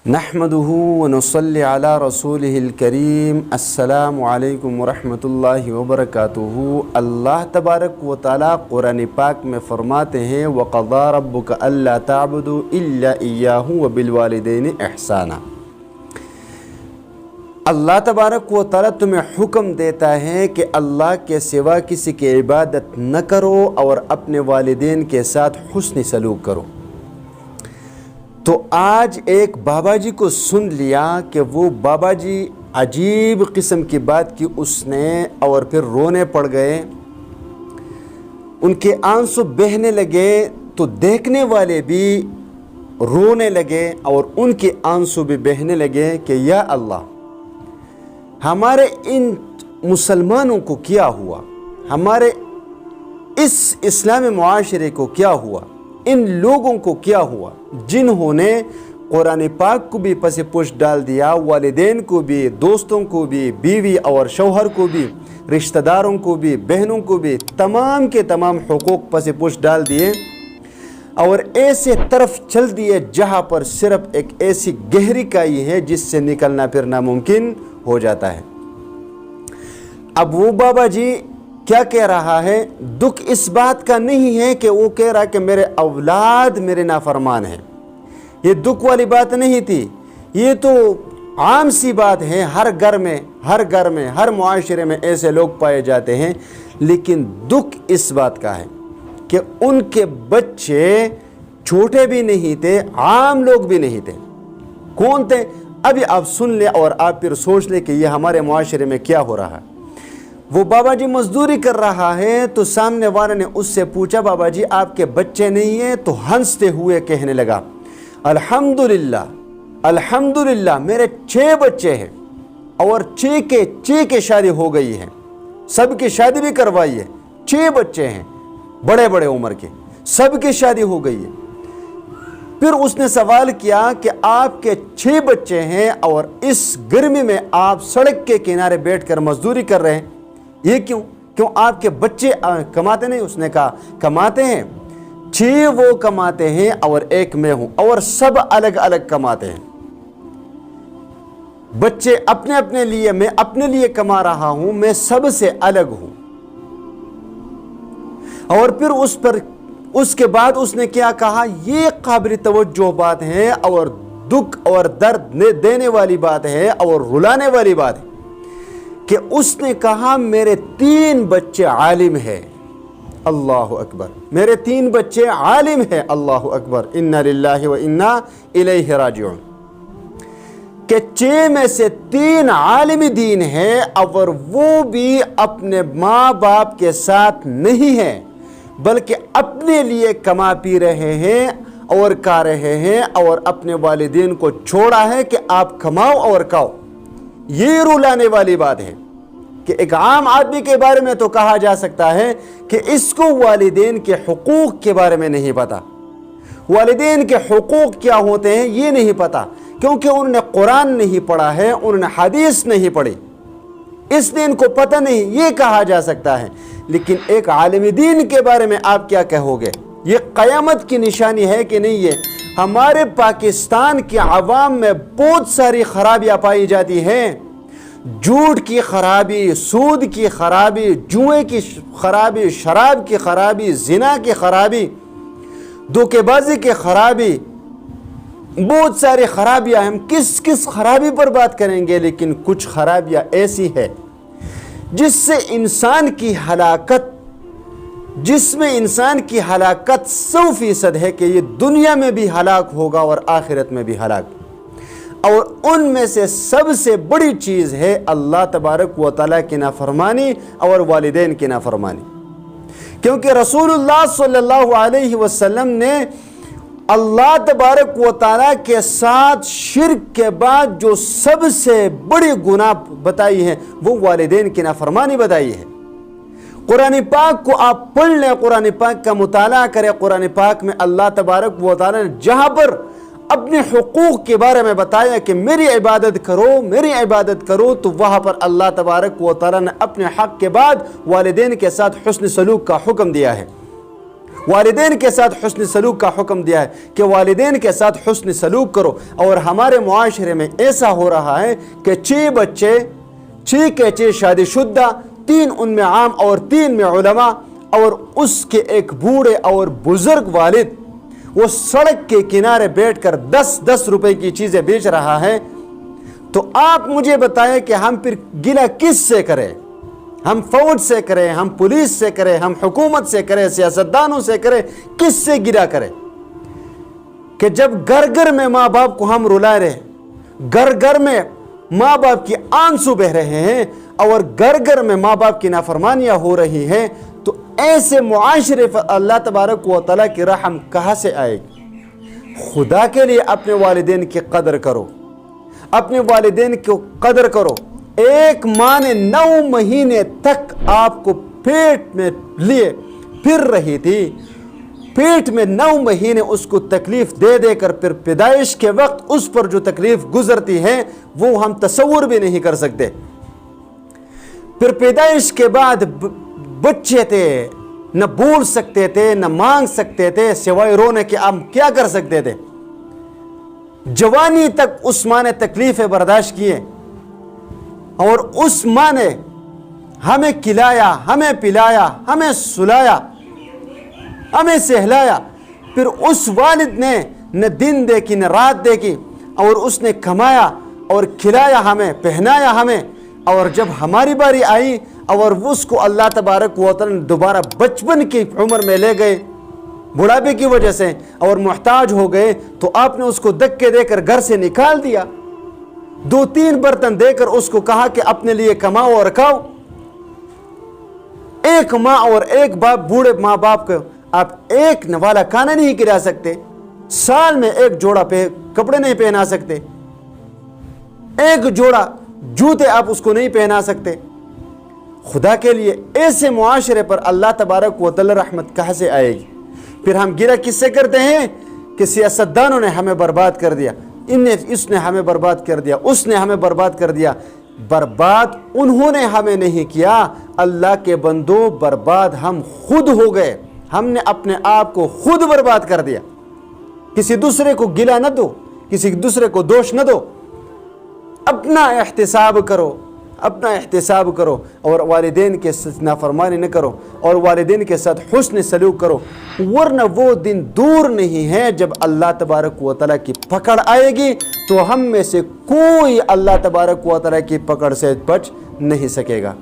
نحمدہ ونصلی علی رسولہ الکریم۔ السلام علیکم ورحمۃ اللہ وبرکاتہ۔ اللہ تبارک و تعالیٰ قرآن پاک میں فرماتے ہیں وَقَضَىٰ رَبُّكَ أَلَّا تَعْبُدُوا إِلَّا إِيَّاهُ وَبِالْوَالِدَيْنِ إِحْسَانًا۔ اللہ تبارک و تعالیٰ تمہیں حکم دیتا ہے کہ اللہ کے سوا کسی کی عبادت نہ کرو اور اپنے والدین کے ساتھ حسن سلوک کرو۔ تو آج ایک بابا جی کو سن لیا کہ وہ بابا جی عجیب قسم کی بات کی اس نے، اور پھر رونے پڑ گئے، ان کے آنسو بہنے لگے تو دیکھنے والے بھی رونے لگے اور ان کے آنسو بھی بہنے لگے کہ یا اللہ، ہمارے ان مسلمانوں کو کیا ہوا، ہمارے اس اسلامی معاشرے کو کیا ہوا، ان لوگوں کو کیا ہوا جنہوں نے قرآن پاک کو بھی پس پش ڈال دیا، والدین کو بھی، دوستوں کو بھی، بیوی اور شوہر کو بھی، رشتہ داروں کو بھی، بہنوں کو بھی، تمام کے تمام حقوق پس پش ڈال دیے اور ایسے طرف چل دیے جہاں پر صرف ایک ایسی گہری کائی ہے جس سے نکلنا پھر ناممکن ہو جاتا ہے۔ اب وہ بابا جی کیا کہہ رہا ہے؟ دکھ اس بات کا نہیں ہے کہ وہ کہہ رہا کہ میرے اولاد میرے نافرمان ہیں، یہ دکھ والی بات نہیں تھی، یہ تو عام سی بات ہے، ہر گھر میں ہر معاشرے میں ایسے لوگ پائے جاتے ہیں۔ لیکن دکھ اس بات کا ہے کہ ان کے بچے چھوٹے بھی نہیں تھے، عام لوگ بھی نہیں تھے۔ کون تھے؟ ابھی آپ سن لیں اور آپ پھر سوچ لیں کہ یہ ہمارے معاشرے میں کیا ہو رہا ہے۔ وہ بابا جی مزدوری کر رہا ہے تو سامنے والے نے اس سے پوچھا بابا جی آپ کے بچے نہیں ہیں؟ تو ہنستے ہوئے کہنے لگا الحمدللہ الحمدللہ میرے 6 بچے ہیں اور 6 کے شادی ہو گئی ہے، سب کی شادی بھی کروائی ہے، 6 بچے ہیں بڑے بڑے عمر کے، سب کی شادی ہو گئی ہے۔ پھر اس نے سوال کیا کہ آپ کے 6 بچے ہیں اور اس گرمی میں آپ سڑک کے کنارے بیٹھ کر مزدوری کر رہے ہیں، یہ کیوں آپ کے بچے کماتے نہیں؟ اس نے کہا کماتے ہیں، 6 وہ کماتے ہیں اور 1 میں ہوں، اور سب الگ الگ کماتے ہیں۔ بچے اپنے لیے، میں اپنے لیے کما رہا ہوں، میں سب سے الگ ہوں۔ اور پھر اس کے بعد اس نے کیا کہا؟ یہ قابل توجہ بات ہے اور دکھ اور درد دینے والی بات ہے اور رلانے والی بات ہے کہ اس نے کہا میرے 3 بچے عالم ہیں، اللہ اکبر، میرے 3 بچے عالم ہیں، اللہ اکبر، انا للہ و انا الیہ راجعون، کہ 6 میں سے 3 عالم دین ہیں اور وہ بھی اپنے ماں باپ کے ساتھ نہیں ہیں بلکہ اپنے لیے کما پی رہے ہیں اور کھا رہے ہیں اور اپنے والدین کو چھوڑا ہے کہ آپ کماؤ اور کھاؤ۔ یہ رلانے والی بات ہے کہ ایک عام آدمی کے بارے میں تو کہا جا سکتا ہے کہ اس کو والدین کے حقوق کے بارے میں نہیں پتا، والدین کے حقوق کیا ہوتے ہیں یہ نہیں پتا، کیونکہ انہوں نے قرآن نہیں پڑھا ہے، انہوں نے حدیث نہیں پڑھی، اس لیے ان کو پتہ نہیں، یہ کہا جا سکتا ہے۔ لیکن ایک عالم دین کے بارے میں آپ کیا کہو گے؟ یہ قیامت کی نشانی ہے کہ نہیں؟ ہے ہمارے پاکستان کے عوام میں بہت ساری خرابیاں پائی جاتی ہیں، جھوٹ کی خرابی، سود کی خرابی، جوئے کی خرابی، شراب کی خرابی، زنا کی خرابی، دھوکے بازی کی خرابی، بہت ساری خرابیاں۔ ہم کس خرابی پر بات کریں گے؟ لیکن کچھ خرابیاں ایسی ہے جس سے انسان کی ہلاکت، جس میں انسان کی ہلاکت 100% ہے کہ یہ دنیا میں بھی ہلاک ہوگا اور آخرت میں بھی ہلاک، اور ان میں سے سب سے بڑی چیز ہے اللہ تبارک و تعالیٰ کی نافرمانی اور والدین کی نافرمانی، کیونکہ رسول اللہ صلی اللہ علیہ وسلم نے اللہ تبارک و تعالیٰ کے ساتھ شرک کے بعد جو سب سے بڑی گناہ بتائی ہے وہ والدین کی نافرمانی بتائی ہے۔ قرآن پاک کو آپ پڑھ لیں، قرآن پاک کا مطالعہ کریں، قرآن پاک میں اللہ تبارک و تعالیٰ نے جہاں پر اپنے حقوق کے بارے میں بتایا کہ میری عبادت کرو، تو وہاں پر اللہ تبارک و تعالیٰ نے اپنے حق کے بعد والدین کے ساتھ حسن سلوک کا حکم دیا ہے۔ والدین کے ساتھ حسن سلوک کا حکم دیا ہے کہ والدین کے ساتھ حسن سلوک کرو. اور ہمارے معاشرے میں ایسا ہو رہا ہے کہ 6 بچے 6 کے 6 شادی شدہ، 3 ان میں عام اور 3 میں علماء، اور اس کے ایک بوڑھے اور بزرگ والد وہ سڑک کے کنارے بیٹھ کر 10-10 روپے کی چیزیں بیچ رہا ہے. تو آپ مجھے بتائیں کہ ہم پھر گلہ کس سے کریں؟ ہم فوج سے کریں، ہم پولیس سے کریں، ہم حکومت سے کریں، سیاستدانوں سے کریں، کس سے گلہ کریں؟ کہ جب گھر گھر میں ماں باپ کو ہم رلا رہے ہیں، گھر گھر میں ماں باپ کی آنسو بہ رہے ہیں، اور گھر گھر میں ماں باپ کی نافرمانیاں ہو رہی ہیں، تو ایسے معاشرے پر اللہ تبارک و تعالیٰ کی رحم کہاں سے آئے گی؟ خدا کے لیے اپنے والدین کی قدر کرو، اپنے والدین کو قدر کرو. ایک ماں نے 9 مہینے تک آپ کو پیٹ میں لیے پھر رہی تھی، پیٹ میں 9 مہینے اس کو تکلیف دے دے کر پھر پیدائش کے وقت اس پر جو تکلیف گزرتی ہے وہ ہم تصور بھی نہیں کر سکتے. پھر پیدائش کے بعد بچے تھے، نہ بول سکتے تھے، نہ مانگ سکتے تھے، سوائے رونے کے ہم کیا کر سکتے تھے؟ جوانی تک اس ماں نے تکلیفیں برداشت کیے، اور اس ماں نے ہمیں کھلایا، ہمیں پلایا، ہمیں سلایا، ہمیں سہلایا. پھر اس والد نے نہ دن دیکھی نہ رات دیکھی، اور اس نے کمایا اور کھلایا ہمیں، پہنایا ہمیں. اور جب ہماری باری آئی اور اس کو اللہ تبارک و تعالی نے دوبارہ بچپن کی عمر میں لے گئے بڑھاپے کی وجہ سے اور محتاج ہو گئے، تو آپ نے اس کو دھکے دے کر گھر سے نکال دیا، 2-3 برتن دے کر اس کو کہا کہ اپنے لیے کماؤ اور کھاؤ. ایک ماں اور ایک باپ، بوڑھے ماں باپ کو آپ ایک نوالا کھانا نہیں کھلا سکتے، سال میں ایک جوڑا کپڑے نہیں پہنا سکتے، ایک جوڑا جوتے آپ اس کو نہیں پہنا سکتے. خدا کے لیے ایسے معاشرے پر اللہ تبارک و تعالی رحمت کہاں سے آئے گی؟ پھر ہم گلہ کس سے کرتے ہیں کہ سیاستدانوں نے ہمیں برباد کر دیا، اس نے ہمیں برباد کر دیا، اس نے ہمیں برباد کر دیا. برباد انہوں نے ہمیں نہیں کیا، اللہ کے بندوں، برباد ہم خود ہو گئے. ہم نے اپنے آپ کو خود برباد کر دیا. کسی دوسرے کو گلہ نہ دو، کسی دوسرے کو دوش نہ دو، اپنا احتساب کرو، اپنا احتساب کرو، اور والدین کے نافرمانی نہ کرو، اور والدین کے ساتھ حسن سلوک کرو. ورنہ وہ دن دور نہیں ہے جب اللہ تبارک و تعالیٰ کی پکڑ آئے گی تو ہم میں سے کوئی اللہ تبارک و تعالیٰ کی پکڑ سے بچ نہیں سکے گا.